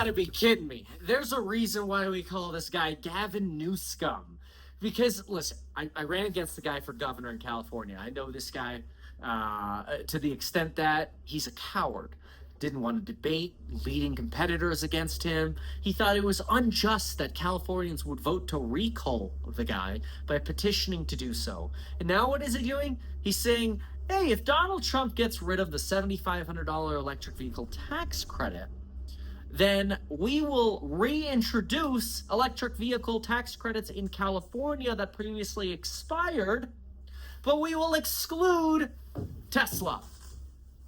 gotta be kidding me. There's a reason why we call this guy Gavin Newsom. Because, listen, I ran against the guy for governor in California. I know this guy to the extent that he's a coward. Didn't want to debate leading competitors against him. He thought it was unjust that Californians would vote to recall the guy by petitioning to do so. And now what is he doing? He's saying, hey, if Donald Trump gets rid of the $7,500 electric vehicle tax credit, then we will reintroduce electric vehicle tax credits in California that previously expired, but we will exclude Tesla.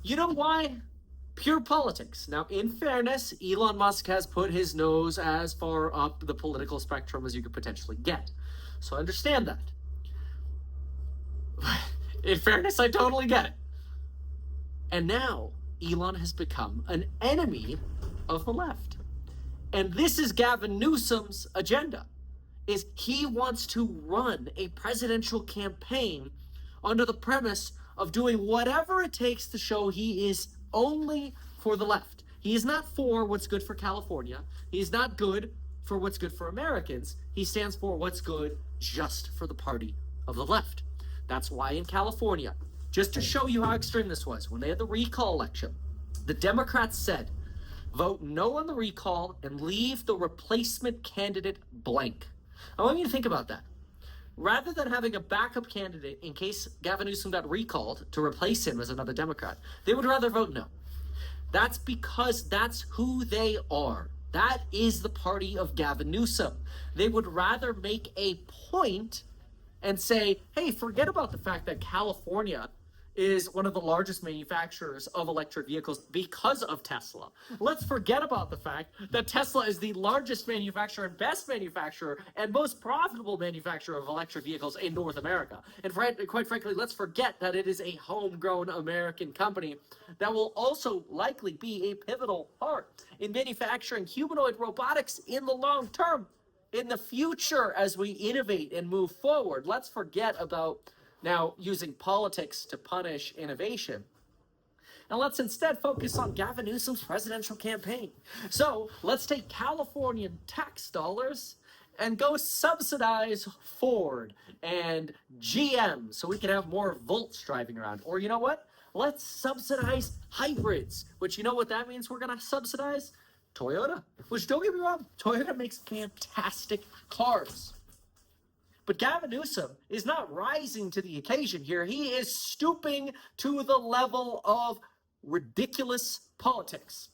You know why? Pure politics. Now, in fairness, Elon Musk has put his nose as far up the political spectrum as you could potentially get. So I understand that. In fairness, I totally get it. And now, Elon has become an enemy of the left. And this is Gavin Newsom's agenda, is he wants to run a presidential campaign under the premise of doing whatever it takes to show he is only for the left. He is not for what's good for California. He's not good for what's good for Americans. He stands for what's good just for the party of the left. That's why in California, just to show you how extreme this was, when they had the recall election, the Democrats said, vote no on the recall and leave the replacement candidate blank. I want you to think about that. Rather than having a backup candidate in case Gavin Newsom got recalled to replace him as another Democrat, they would rather vote no. That's because that's who they are. That is the party of Gavin Newsom. They would rather make a point and say, hey, forget about the fact that California is one of the largest manufacturers of electric vehicles because of Tesla. Let's forget about the fact that Tesla is the largest manufacturer and best manufacturer and most profitable manufacturer of electric vehicles in North America. And quite frankly, let's forget that it is a homegrown American company that will also likely be a pivotal part in manufacturing humanoid robotics in the long term, in the future as we innovate and move forward. Let's forget about now using politics to punish innovation. And let's instead focus on Gavin Newsom's presidential campaign. So let's take Californian tax dollars and go subsidize Ford and GM so we can have more Volts driving around. Or you know what? Let's subsidize hybrids, which you know what that means we're going to subsidize? Toyota. Which, don't get me wrong, Toyota makes fantastic cars. But Gavin Newsom is not rising to the occasion here. He is stooping to the level of ridiculous politics.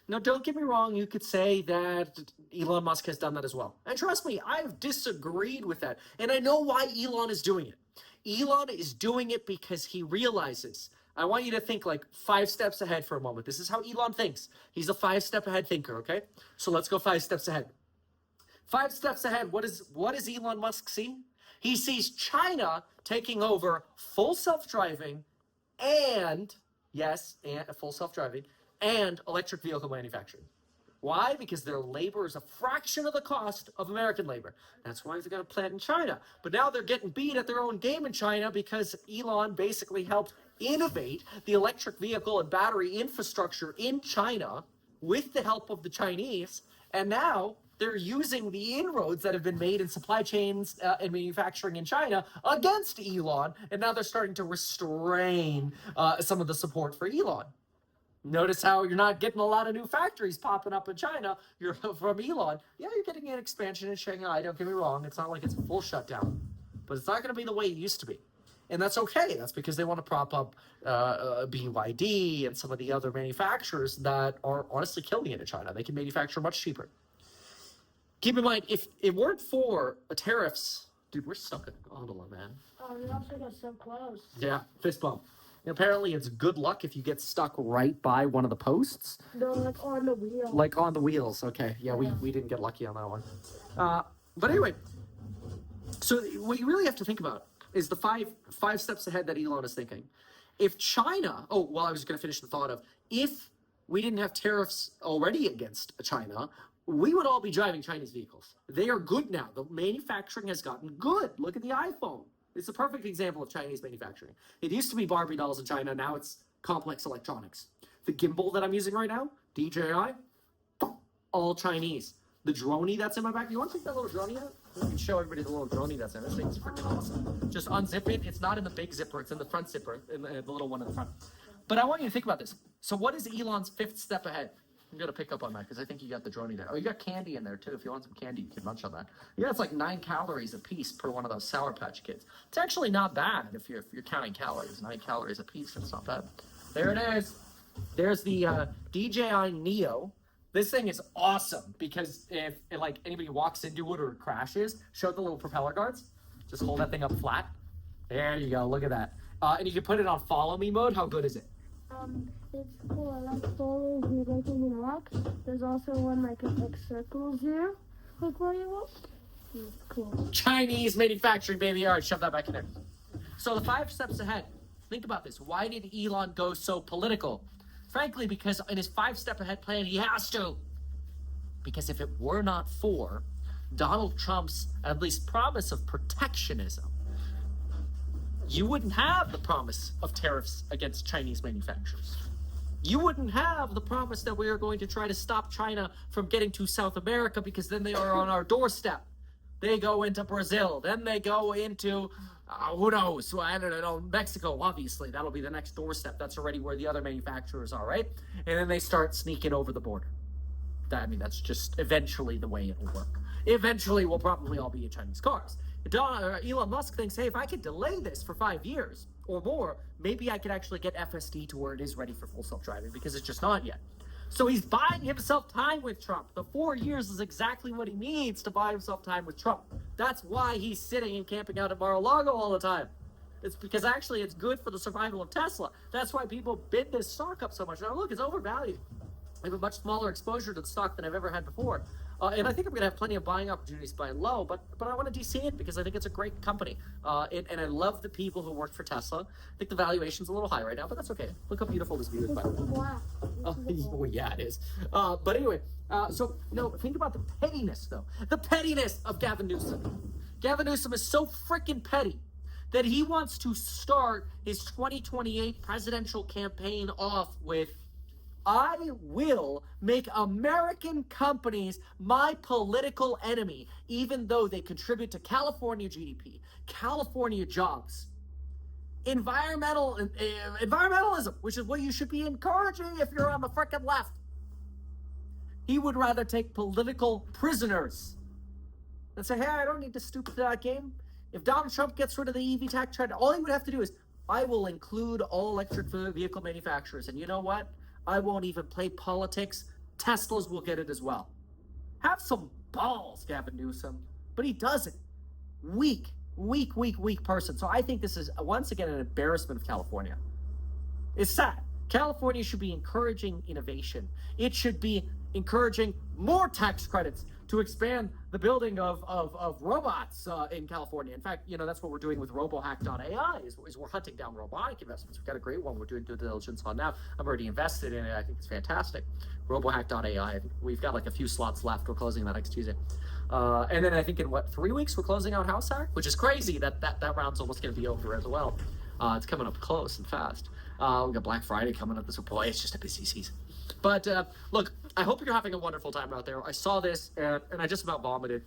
Now, don't get me wrong. You could say that Elon Musk has done that as well. And trust me, I've disagreed with that. And I know why Elon is doing it. Elon is doing it because he realizes. I want you to think like 5 steps ahead for a moment. This is how Elon thinks. He's a 5-step ahead thinker, okay? So let's go 5 steps ahead. 5 steps ahead, what does Elon Musk see? He sees China taking over full self-driving and, yes, and full self-driving and electric vehicle manufacturing. Why? Because their labor is a fraction of the cost of American labor. That's why they've got a plant in China. But now they're getting beat at their own game in China because Elon basically helped innovate the electric vehicle and battery infrastructure in China with the help of the Chinese. And now they're using the inroads that have been made in supply chains and manufacturing in China against Elon, and now they're starting to restrain some of the support for Elon. Notice how you're not getting a lot of new factories popping up in China. You're from Elon. Yeah, you're getting an expansion in Shanghai. Don't get me wrong. It's not like it's a full shutdown, but it's not going to be the way it used to be. And that's okay. That's because they want to prop up BYD and some of the other manufacturers that are honestly killing it in China. They can manufacture much cheaper. Keep in mind, if it weren't for tariffs, dude, we're stuck in a gondola, man. Oh, we also got so close. Yeah, fist bump. And apparently, it's good luck if you get stuck right by one of the posts. No, like on the wheel. Like on the wheels. Okay, yeah, we didn't get lucky on that one. But anyway, so what you really have to think about is the five steps ahead that Elon is thinking. If China, I was going to finish the thought of, if we didn't have tariffs already against China, we would all be driving Chinese vehicles. They are good now. The manufacturing has gotten good. Look at the iPhone. It's a perfect example of Chinese manufacturing. It used to be Barbie dolls in China. Now it's complex electronics. The gimbal that I'm using right now, DJI, all Chinese. The droney that's in my back. You want to take that little droney out? Let me show everybody the little droney that's in. This thing's freaking awesome. Just unzip it. It's not in the big zipper. It's in the front zipper, in the little one in the front. But I want you to think about this. So what is Elon's fifth step ahead? I'm going to pick up on that because I think you got the droney there. Oh, you got candy in there too. If you want some candy, you can munch on that. Yeah, it's like 9 calories a piece per one of those Sour Patch Kids. It's actually not bad if you're counting calories. 9 calories a piece, that's not bad. There it is. There's the DJI Neo. This thing is awesome because if like anybody walks into it or it crashes, show the little propeller guards. Just hold that thing up flat. There you go. Look at that. And you can put it on follow me mode. How good is it? It's cool. I like follows you like when you walk. There's also one like circles you. Look where you walk. It's cool. Chinese manufacturing, baby. All right, shove that back in there. So the 5 steps ahead. Think about this. Why did Elon go so political? Frankly, because in his 5-step ahead plan, he has to. Because if it were not for Donald Trump's at least promise of protectionism, you wouldn't have the promise of tariffs against Chinese manufacturers. You wouldn't have the promise that we are going to try to stop China from getting to South America because then they are on our doorstep. They go into Brazil. Then they go into, who knows? I don't know, Mexico, obviously. That'll be the next doorstep. That's already where the other manufacturers are, right? And then they start sneaking over the border. That's just eventually the way it will work. Eventually, we'll probably all be in Chinese cars. Elon Musk thinks, hey, if I could delay this for 5 years or more, maybe I could actually get FSD to where it is ready for full self-driving because it's just not yet. So he's buying himself time with Trump. The 4 years is exactly what he needs to buy himself time with Trump. That's why he's sitting and camping out at Mar-a-Lago all the time. It's because actually it's good for the survival of Tesla. That's why people bid this stock up so much. Now look, it's overvalued. I have a much smaller exposure to the stock than I've ever had before. And I think I'm going to have plenty of buying opportunities buying low, but I want to DC it because I think it's a great company. And I love the people who work for Tesla. I think the valuation's a little high right now, but that's okay. Look how beautiful this view is, by the way. Oh, yeah, it is. But anyway, think about the pettiness, though. The pettiness of Gavin Newsom. Gavin Newsom is so freaking petty that he wants to start his 2028 presidential campaign off with, I will make American companies my political enemy, even though they contribute to California GDP, California jobs. Environmentalism, which is what you should be encouraging if you're on the frickin' left. He would rather take political prisoners and say, hey, I don't need to stoop to that game. If Donald Trump gets rid of the EV tax credit, all he would have to do is, I will include all electric vehicle manufacturers. And you know what? I won't even play politics. Teslas will get it as well. Have some balls, Gavin Newsom. But he doesn't. Weak person. So I think this is, once again, an embarrassment of California. It's sad. California should be encouraging innovation. It should be encouraging more tax credits to expand the building of robots in California. In fact, that's what we're doing with robohack.ai is we're hunting down robotic investments. We've got a great one we're doing due diligence on now. I'm already invested in it. I think it's fantastic. Robohack.ai. We've got like a few slots left. We're closing that next Tuesday. And then I think in 3 weeks, we're closing out House Hack, which is crazy that round's almost going to be over as well. It's coming up close and fast. We got Black Friday coming up. Boy, it's just a busy season. But look, I hope you're having a wonderful time out there. I saw this and I just about vomited.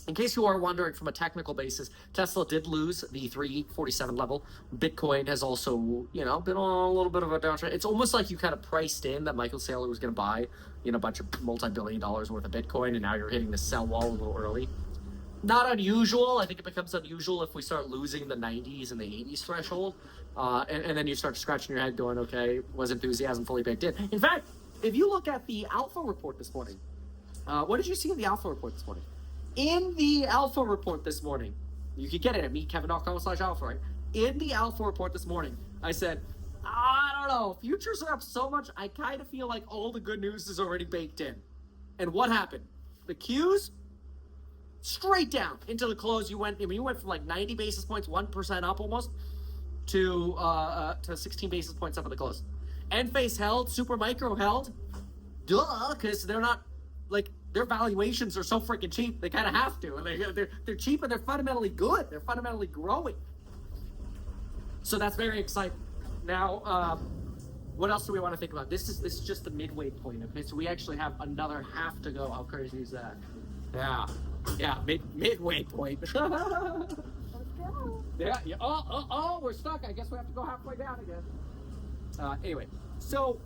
In case you are wondering from a technical basis, Tesla did lose the 347 level. Bitcoin has also, been on a little bit of a downtrend. It's almost like you kind of priced in that Michael Saylor was going to buy, a bunch of multi-billion dollars worth of Bitcoin, and now you're hitting the sell wall a little early. Not unusual. I think it becomes unusual if we start losing the 90s and the 80s threshold. And then you start scratching your head going, okay, was enthusiasm fully baked in? In fact, if you look at the Alpha report this morning, what did you see in the Alpha report this morning? In the Alpha report this morning, you can get it at meetkevin.com/alpha, right? In the Alpha report this morning, I said, I don't know, futures are up so much, I kind of feel like all the good news is already baked in. And what happened? The Qs, straight down into the close. You went from like 90 basis points, 1% up almost, to 16 basis points up at the close. Enphase held, Supermicro held, because they're not, their valuations are so freaking cheap, they kind of have to. And they're cheap and they're fundamentally good. They're fundamentally growing. So that's very exciting. Now, What else do we want to think about? This is just the midway point. Okay, so we actually have another half to go. How crazy is that? Yeah, midway point. Let's go. Yeah. Oh, we're stuck. I guess we have to go halfway down again. Anyway, so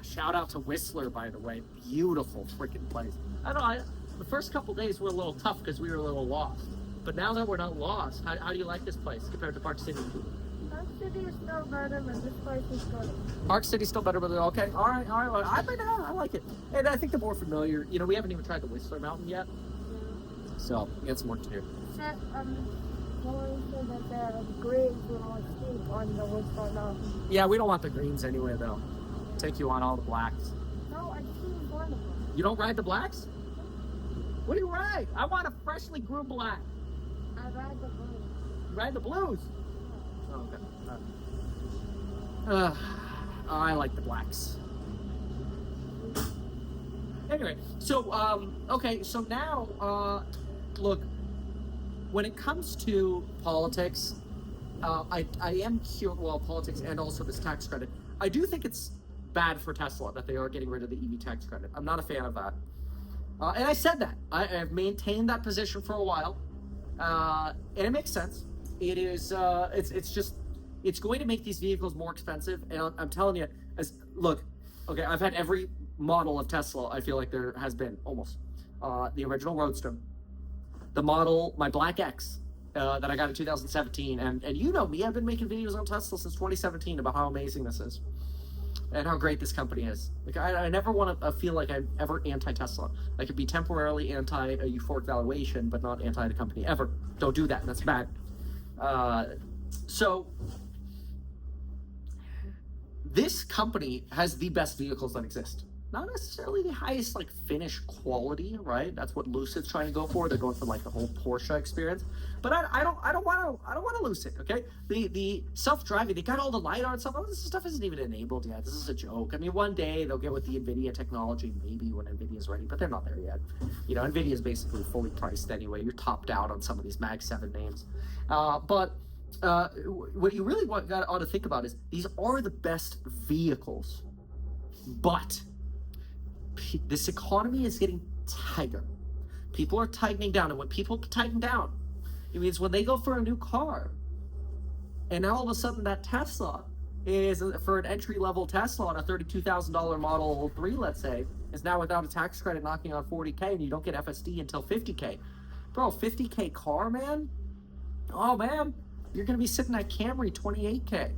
shout out to Whistler, by the way. Beautiful freaking place. I don't know. The first couple days were a little tough because we were a little lost. But now that we're not lost, how do you like this place compared to Park City? Park City is still better, but this place is good. Park City's still better, but okay. All right. Well, I like it. And I think the more familiar, we haven't even tried the Whistler Mountain yet. So, we got some work to do. Except, someone said that the greens were all steep on the Whistler Mountain. Yeah, we don't want the greens anyway, though. Take you on all the blacks. No, I choose one of them. You don't ride the blacks? What do you ride? I want a freshly groomed black. I ride the blues. You ride the blues? Oh, okay. I like the blacks. Anyway, so, okay, so now, look, when it comes to politics, I am curious, well, politics and also this tax credit. I do think it's bad for Tesla that they are getting rid of the EV tax credit. I'm not a fan of that. And I said that. I've maintained that position for a while. And it makes sense. It is, it's going to make these vehicles more expensive. And I'm telling you, look, okay, I've had every model of Tesla, I feel like there has been, almost. The original Roadster. The model, my Black X, that I got in 2017. And you know me, I've been making videos on Tesla since 2017 about how amazing this is. And how great this company is. Like, I never want to feel like I'm ever anti-Tesla. I could be temporarily anti a euphoric valuation, but not anti the company ever. Don't do that. That's bad. So, this company has the best vehicles that exist. Not necessarily the highest, like, finish quality, right? That's what Lucid's trying to go for. They're going for, like, the whole Porsche experience. But I don't want to Lucid, okay? The self-driving, they got all the LiDAR and stuff. Oh, this stuff isn't even enabled yet. This is a joke. I mean, one day they'll get with the NVIDIA technology, maybe when NVIDIA's ready, but they're not there yet. NVIDIA's basically fully priced anyway. You're topped out on some of these Mag 7 names. But what you really ought to think about is these are the best vehicles. But this economy is getting tighter. People are tightening down, and when people tighten down, it means when they go for a new car, and now all of a sudden that Tesla is, for an entry-level Tesla on a $32,000 Model 3, let's say, is now without a tax credit knocking on $40K, and you don't get FSD until $50K. Bro, $50K car, man? Oh, man, you're going to be sitting at Camry, $28K.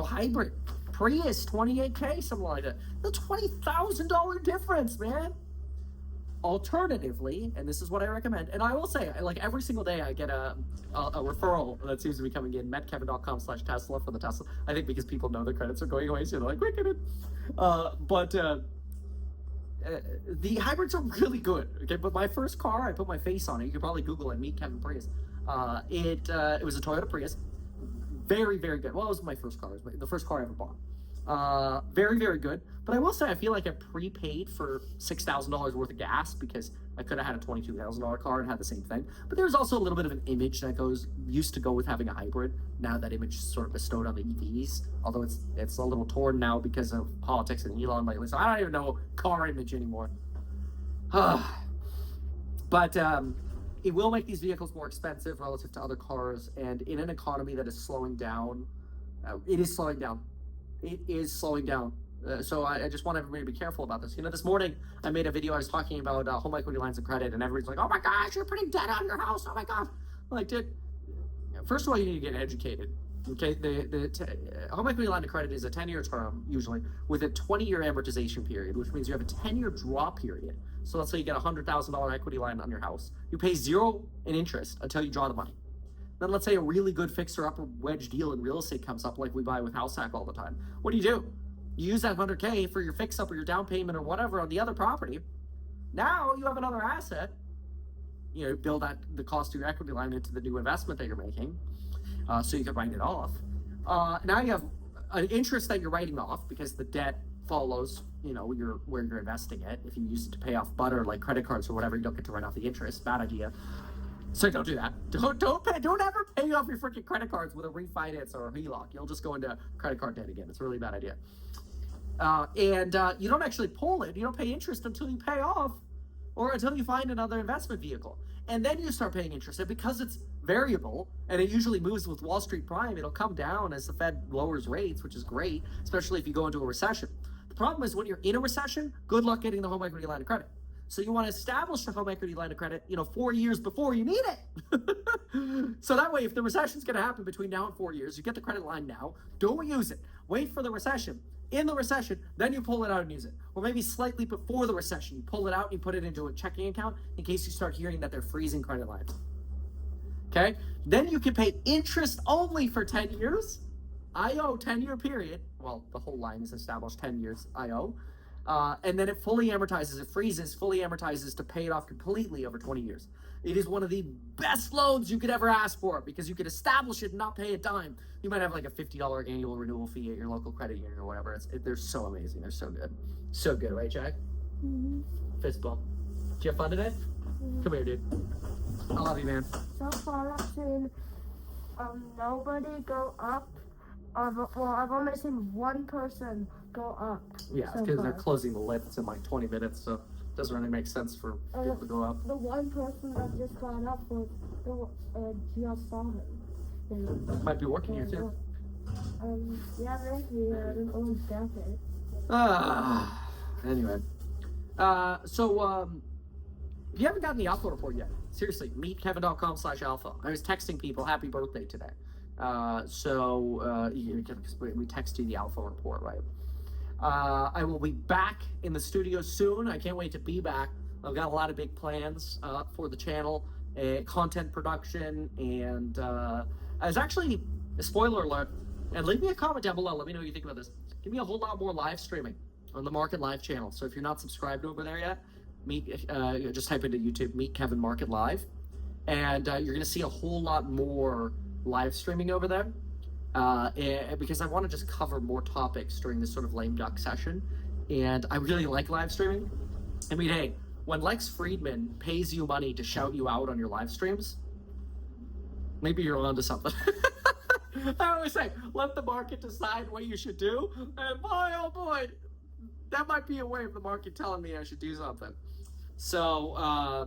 Hybrid. Prius, $28K, something like that. The $20,000 difference, man. Alternatively, and this is what I recommend, and I will say, like, every single day I get a referral that seems to be coming in, metkevin.com/Tesla for the Tesla. I think because people know the credits are going away, so they're like, quick, get it. The hybrids are really good, okay? But my first car, I put my face on it. You can probably Google it, Meet Kevin Prius. It was a Toyota Prius. Very, very good. Well, it was my first car. It was the first car I ever bought. Very, very good. But I will say, I feel like I prepaid for $6,000 worth of gas because I could have had a $22,000 car and had the same thing. But there's also a little bit of an image that used to go with having a hybrid. Now that image is sort of bestowed on the EVs, although it's a little torn now because of politics and Elon lately. So I don't even know car image anymore. But it will make these vehicles more expensive relative to other cars, and in an economy that is slowing down, it is slowing down. It is slowing down. So I just want everybody to be careful about this. This morning I made a video. I was talking about home equity lines of credit, and everybody's like, "Oh my gosh, you're putting debt on your house! Oh my gosh!" I'm like, dude, first of all, you need to get educated. Okay, the home equity line of credit is a 10-year term usually with a 20-year amortization period, which means you have a 10-year draw period. So let's say you get a $100,000 equity line on your house. You pay zero in interest until you draw the money. Then let's say a really good fixer-upper wedge deal in real estate comes up, like we buy with House Hack all the time. What do? You use that $100K for your fix-up or your down payment or whatever on the other property. Now you have another asset. Build the cost of your equity line into the new investment that you're making, so you can write it off. Now you have an interest that you're writing off because the debt follows, where you're investing it. If you use it to pay off butter, like credit cards or whatever, you don't get to write off the interest. Bad idea. So don't do that. Don't ever pay off your freaking credit cards with a refinance or a HELOC. You'll just go into credit card debt again. It's a really bad idea. And you don't actually pull it. You don't pay interest until you pay off or until you find another investment vehicle. And then you start paying interest. And because it's variable and it usually moves with Wall Street Prime, it'll come down as the Fed lowers rates, which is great, especially if you go into a recession. The problem is when you're in a recession, good luck getting the home equity line of credit. So you want to establish the home equity line of credit, 4 years before you need it. So that way, if the recession's going to happen between now and 4 years, you get the credit line now, don't use it. Wait for the recession. In the recession, then you pull it out and use it. Or maybe slightly before the recession, you pull it out and you put it into a checking account in case you start hearing that they're freezing credit lines. Okay? Then you can pay interest only for 10 years. IO 10-year period. Well, the whole line is established 10 years IO. And then it fully amortizes, it freezes, fully amortizes to pay it off completely over 20 years. It is one of the best loans you could ever ask for because you could establish it and not pay a dime. You might have like a $50 annual renewal fee at your local credit union or whatever. They're so amazing. They're so good. So good, right, Jack? Mm-hmm. Fist bump. Did you have fun today? Mm-hmm. Come here, dude. I love you, man. So far, I've seen nobody go up. I've only seen one person go up. Yeah, because they're closing the lips in like 20 minutes, so it doesn't really make sense for people to go up. The one person that just got up was just saw him. Might be working here too. Yeah, maybe an old jacket. Anyway. So if you haven't gotten the alpha report yet, seriously, meetkevin.com/alpha. I was texting people happy birthday today. We text you the alpha report, right? I will be back in the studio soon. I can't wait to be back. I've got a lot of big plans for the channel, content production, and I was actually, a spoiler alert, and leave me a comment down below. Let me know what you think about this. Give me a whole lot more live streaming on the Market Live channel. So if you're not subscribed over there yet, just type into YouTube, Meet Kevin Market Live, and you're going to see a whole lot more live streaming over there. Because I want to just cover more topics during this sort of lame duck session, and I really like live streaming. I mean, hey, when Lex Friedman pays you money to shout you out on your live streams, maybe you're onto something. I always say, let the market decide what you should do, and boy, oh boy, that might be a way of the market telling me I should do something. So, I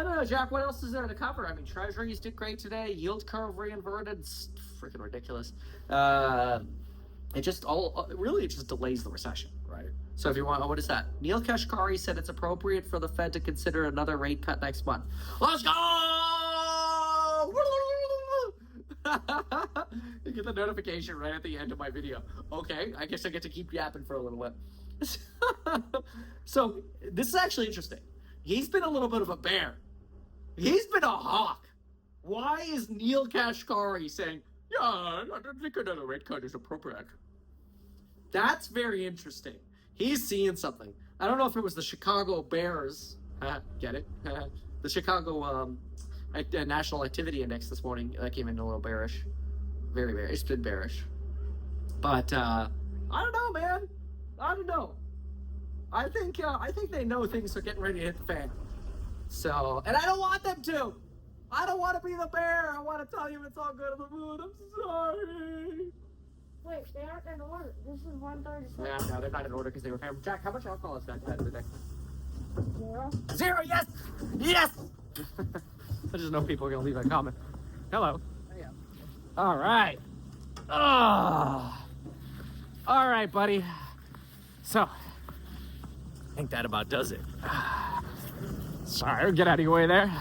don't know, Jack, what else is there to cover? I mean, treasuries did great today, yield curve reinverted, it's freaking ridiculous. It just delays the recession, right? So if you want, what is that? Neil Kashkari said it's appropriate for the Fed to consider another rate cut next month. Let's go! You get the notification right at the end of my video. Okay, I guess I get to keep yapping for a little bit. So this is actually interesting. He's been a little bit of a bear. He's been a hawk. Why is Neil Kashkari saying, yeah, I don't think another rate cut is appropriate? That's very interesting. He's seeing something. I don't know if it was the Chicago Bears. Get it? The Chicago National Activity Index this morning that came in a little bearish. Very bearish. It's been bearish. But I don't know, man. I don't know. I think they know things are getting ready to hit the fan. So, and I don't want them to. I don't want to be the bear. I want to tell you it's all good in the mood. I'm sorry. Wait, they aren't in order. This is 137. Yeah, no, they're not in order because they were paying. Jack, how much alcohol is that today? 0. 0, yes! Yes! I just know people are going to leave a comment. Hello. Yeah. All right. Oh. All right, buddy. So, I think that about does it. Sorry, get out of your way there.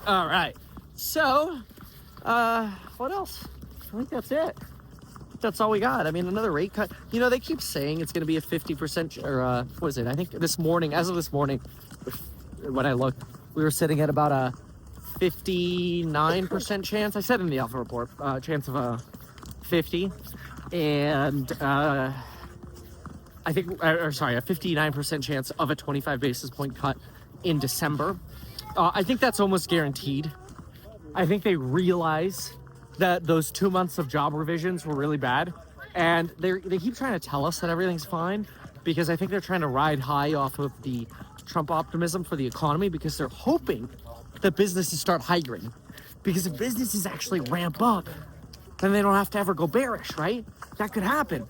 All right. So, what else? I think that's it. That's all we got. I mean, another rate cut. You know, they keep saying it's going to be a 50%, or what is it? I think this morning, as of this morning, when I looked, we were sitting at about a 59% chance. I said in the alpha report, chance of 50. And I think, a 59% chance of a 25 basis point cut in December. I think that's almost guaranteed. I think they realize that those 2 months of job revisions were really bad, and they keep trying to tell us that everything's fine because I think they're trying to ride high off of the Trump optimism for the economy because they're hoping that businesses start hiring. Because if businesses actually ramp up, then they don't have to ever go bearish, right? That could happen.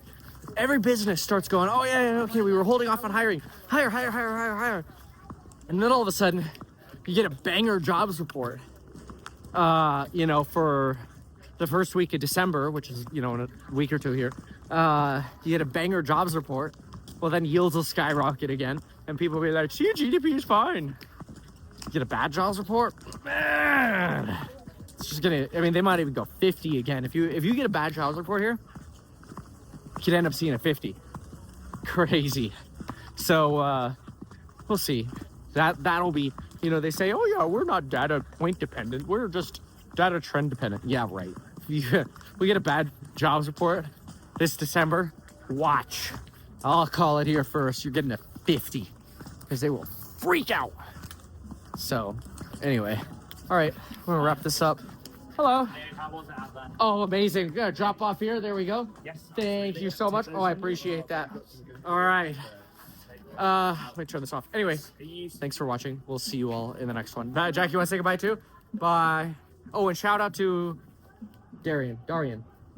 Every business starts going, oh yeah, okay, we were holding off on hiring. Hire. And then all of a sudden, you get a banger jobs report, you know, for the first week of December, which is, you know, in a week or two here. You get a banger jobs report. Well, then yields will skyrocket again. And people will be like, see, GDP is fine. You get a bad jobs report, man. It's just gonna, I mean, they might even go 50 again. If you get a bad jobs report here, you could end up seeing a 50. Crazy. So, we'll see. That'll be, you know, they say, oh yeah, we're not data point dependent. We're just data trend dependent. Yeah, right. We get a bad jobs report this December. Watch. I'll call it here first. You're getting a 50 because they will freak out. So, anyway. All right, we're gonna wrap this up. Hello. Oh, amazing. We're gonna drop off here. There we go. Yes. Thank you so much. Oh, I appreciate that. All right. Let me turn this off. Anyway, thanks for watching. We'll see you all in the next one. Jack, you want to say goodbye too? Bye. Oh, and shout out to Darian.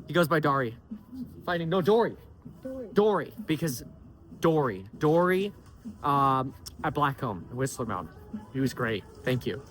He goes by Dory. Dory, because Dory at Blackcomb, Whistler Mountain. He was great. Thank you.